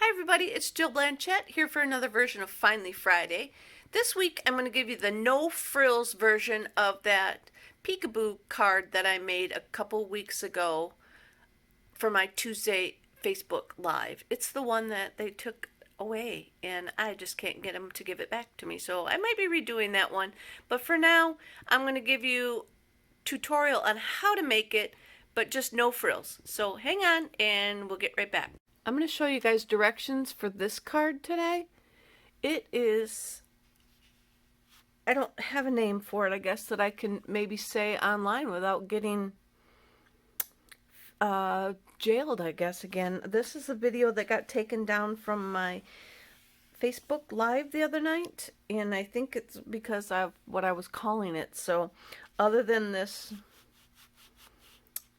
Hi everybody, it's Jill Blanchette here for another version of Finally Friday. This week I'm going to give you the no frills version of that Peekaboo card that I made a couple weeks ago for my Tuesday Facebook Live. It's the one that they took away and I just can't get them to give it back to me, so I might be redoing that one. But for now, I'm going to give you a tutorial on how to make it, but just no frills. So hang on and we'll get right back. I'm going to show you guys directions for this card today. It is, I don't have a name for it, I guess, that I can maybe say online without getting jailed, I guess, again. This is a video that got taken down from my Facebook Live the other night, and I think it's because of what I was calling it. So other than this,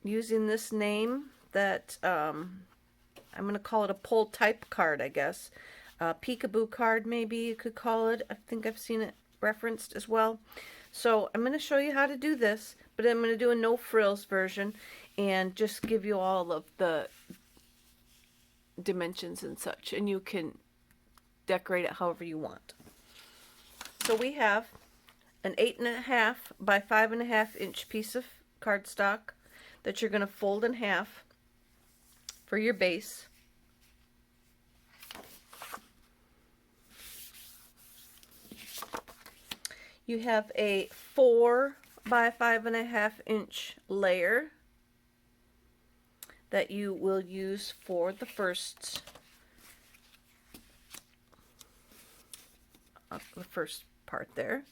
using this name that I'm going to call it a pull type card, I guess. Peekaboo card, maybe you could call it. I think I've seen it referenced as well. So I'm going to show you how to do this, but I'm going to do a no frills version and just give you all of the dimensions and such, and you can decorate it however you want. So we have an 8.5 by 5.5 inch piece of cardstock that you're going to fold in half for your base. You have a 4 by 5.5 inch layer that you will use for the first part there.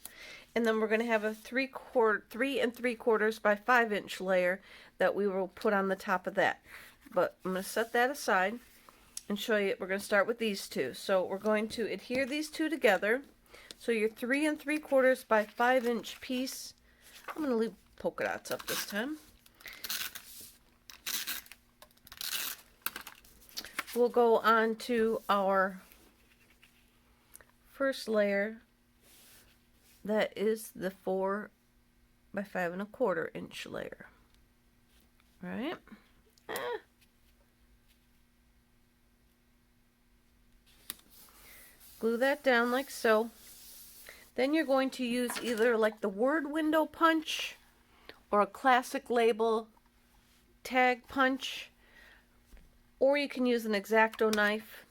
And then we're going to have a 3 3/4 by 5 inch layer that we will put on the top of that. But I'm going to set that aside and show you. We're going to start with these two. So we're going to adhere these two together. So your 3 3/4 by 5 inch piece, I'm going to leave polka dots up this time. We'll go on to our first layer. That is the 4 by 5 1/4 inch layer. Right? Glue that down like so. Then you're going to use either like the word window punch or a classic label tag punch, or you can use an X-Acto knife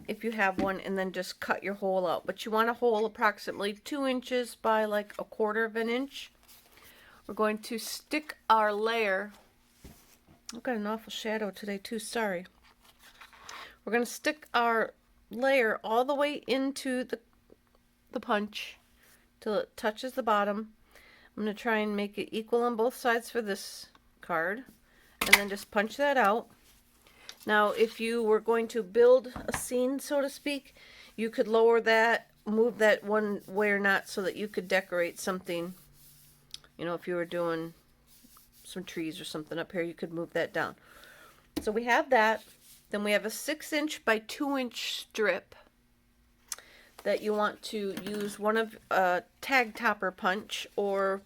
if you have one, and then just cut your hole out. But you want a hole approximately 2 inches by like 1/4 inch. We're going to stick our layer. I've got an awful shadow today too, sorry. We're going to stick our layer all the way into the punch till it touches the bottom. I'm going to try and make it equal on both sides for this card, and then just punch that out. Now if you were going to build a scene, so to speak, you could lower that, move that one way or not, so that you could decorate something. You know, if you were doing some trees or something up here, you could move that down. So we have that. Then we have a 6 inch by 2 inch strip that you want to use one of tag topper punch, or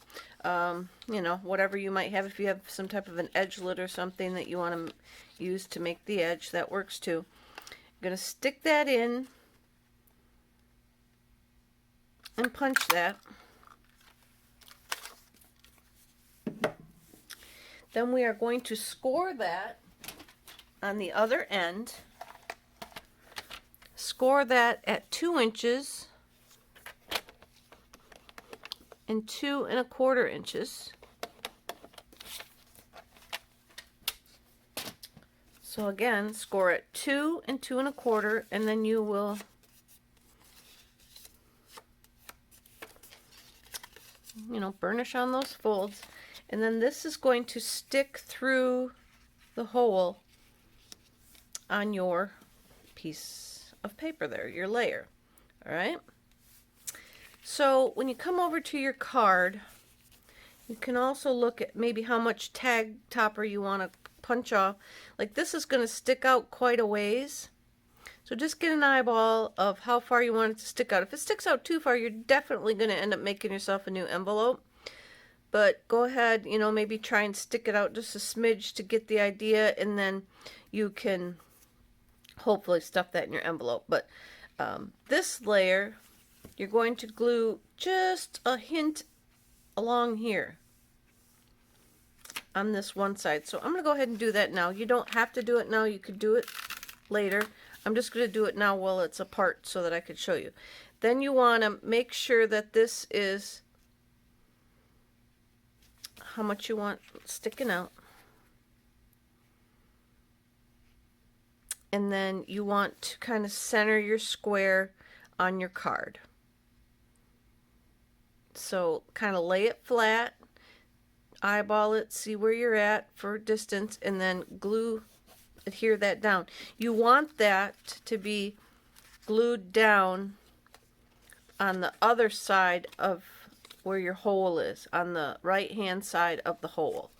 you know, whatever you might have. If you have some type of an edgelet or something that you want to use to make the edge, that works too. I'm going to stick that in and punch that. Then we are going to score that on the other end. Score that at 2 inches and 2 1/4 inches. So again, score at 2 and 2 1/4, and then you will burnish on those folds. And then this is going to stick through the hole on your piece of paper there, your layer. All right? So when you come over to your card, you can also look at maybe how much tag topper you want to punch off. Like this is going to stick out quite a ways. So just get an eyeball of how far you want it to stick out. If it sticks out too far, you're definitely going to end up making yourself a new envelope. But go ahead, maybe try and stick it out just a smidge to get the idea, and then you can hopefully stuff that in your envelope. But this layer, you're going to glue just a hint along here on this one side. So I'm going to go ahead and do that now. You don't have to do it now. You could do it later. I'm just going to do it now while it's apart so that I could show you. Then you want to make sure that this is how much you want sticking out. And then you want to kind of center your square on your card. So kind of lay it flat, eyeball it, see where you're at for distance, and then adhere that down. You want that to be glued down on the other side of where your hole is, on the right hand side of the hole,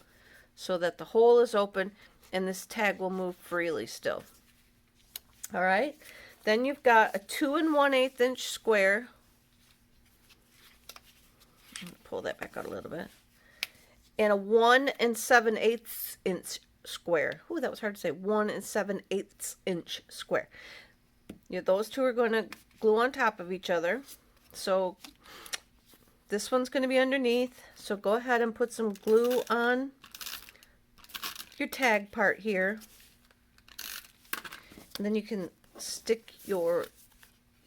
so that the hole is open and this tag will move freely still. All right, then you've got a 2 1/8 inch square. Pull that back out a little bit. And a 1 7/8 inch square. Ooh, that was hard to say. 1 7/8 inch square. Yeah, those two are going to glue on top of each other. So this one's going to be underneath. So go ahead and put some glue on your tag part here. And then you can stick your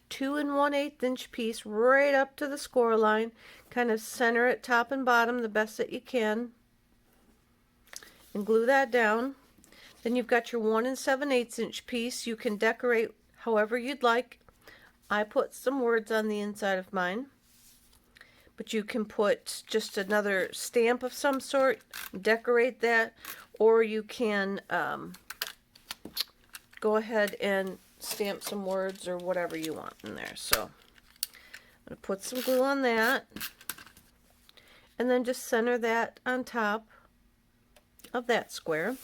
2 1/8 inch piece right up to the score line. Kind of center it top and bottom the best that you can. And glue that down. Then you've got your 1 7/8 inch piece. You can decorate however you'd like. I put some words on the inside of mine. But you can put just another stamp of some sort, decorate that, or you can go ahead and stamp some words or whatever you want in there. So I'm going to put some glue on that, and then just center that on top of that square.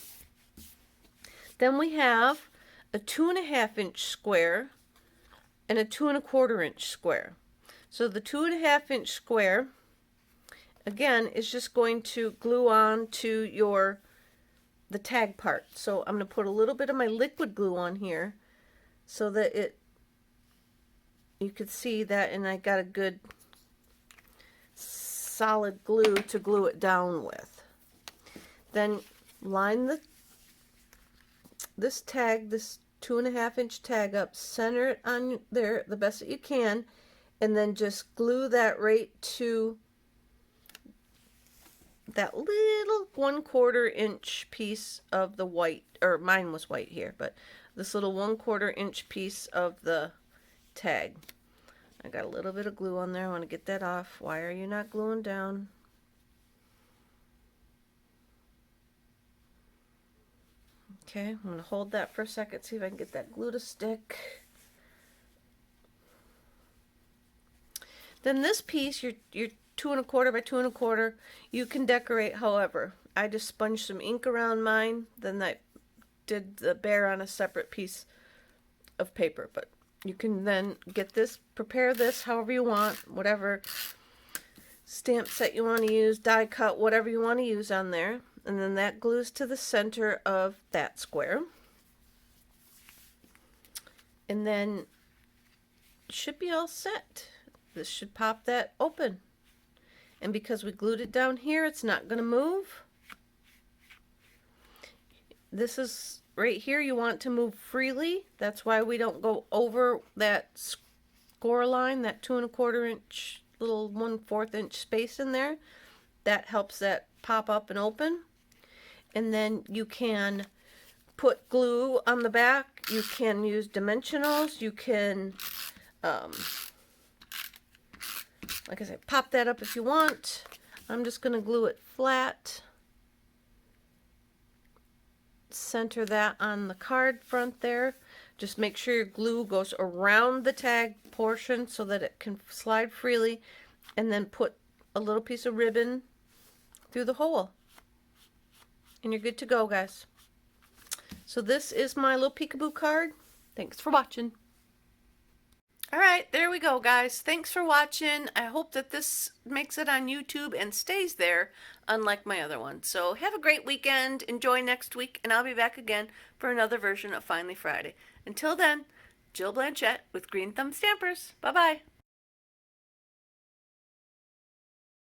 Then we have a 2 1/2 inch square and a 2 1/4 inch square. So the 2 1/2 inch square, again, is just going to glue on to the tag part. So I'm going to put a little bit of my liquid glue on here so that you could see that, and I got a good solid glue to glue it down with. Then line this 2 1/2 inch tag up, center it on there the best that you can, and then just glue that right to that little 1/4 inch piece of the white, or mine was white here, but this little 1/4 inch piece of the tag. I got a little bit of glue on there. I want to get that off. Why are you not gluing down? Okay, I'm going to hold that for a second, see if I can get that glue to stick. Then this piece, your 2 1/4 by 2 1/4, you can decorate however. I just sponged some ink around mine, then I did the bear on a separate piece of paper. But you can then prepare this however you want, whatever stamp set you want to use, die cut, whatever you want to use on there. And then that glues to the center of that square. And then it should be all set. This should pop that open. And because we glued it down here, it's not going to move. This is right here, you want to move freely. That's why we don't go over that score line, that 2 1/4 inch, little 1/4 inch space in there. That helps that pop up and open. And then you can put glue on the back. You can use dimensionals. You can, like I said, pop that up if you want. I'm just going to glue it flat. Center that on the card front there. Just make sure your glue goes around the tag portion so that it can slide freely. And then put a little piece of ribbon through the hole. And you're good to go, guys. So this is my little Peekaboo card. Thanks for watching. All right, there we go, guys. Thanks for watching. I hope that this makes it on YouTube and stays there, unlike my other one. So have a great weekend. Enjoy next week, and I'll be back again for another version of Finally Friday. Until then, Jill Blanchette with Green Thumb Stampers. Bye-bye.